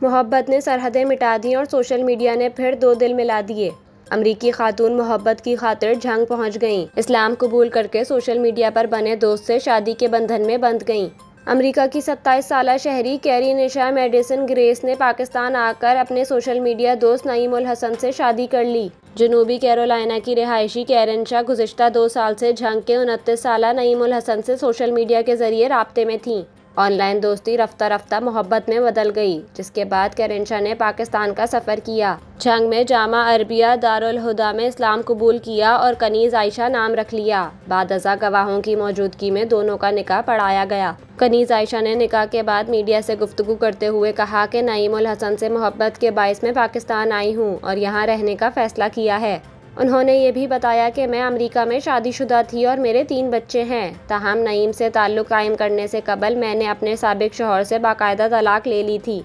محبت نے سرحدیں مٹا دیں اور سوشل میڈیا نے پھر دو دل ملا دیے۔ امریکی خاتون محبت کی خاطر جھنگ پہنچ گئیں۔ اسلام قبول کر کے سوشل میڈیا پر بنے دوست سے شادی کے بندھن میں بندھ گئیں۔ امریکہ کی 27 سالہ شہری کیری نشا میڈیسن گریس نے پاکستان آ کر اپنے سوشل میڈیا دوست نعیم الحسن سے شادی کر لی۔ جنوبی کیرولائنا کی رہائشی کیرنشا گزشتہ 2 سال سے جھنگ کے 29 سالہ نعیم الحسن سے سوشل میڈیا کے ذریعے رابطے میں تھیں۔ آن لائن دوستی رفتہ رفتہ محبت میں بدل گئی، جس کے بعد کیرنشا نے پاکستان کا سفر کیا۔ جھنگ میں جامعہ عربیہ دارالہدیٰ میں اسلام قبول کیا اور کنیز عائشہ نام رکھ لیا۔ بعد ازاں گواہوں کی موجودگی میں دونوں کا نکاح پڑھایا گیا۔ کنیز عائشہ نے نکاح کے بعد میڈیا سے گفتگو کرتے ہوئے کہا کہ نعیم الحسن سے محبت کے باعث میں پاکستان آئی ہوں اور یہاں رہنے کا فیصلہ کیا ہے۔ انہوں نے یہ بھی بتایا کہ میں امریکہ میں شادی شدہ تھی اور میرے 3 بچے ہیں، تاہم نعیم سے تعلق قائم کرنے سے قبل میں نے اپنے سابق شوہر سے باقاعدہ طلاق لے لی تھی۔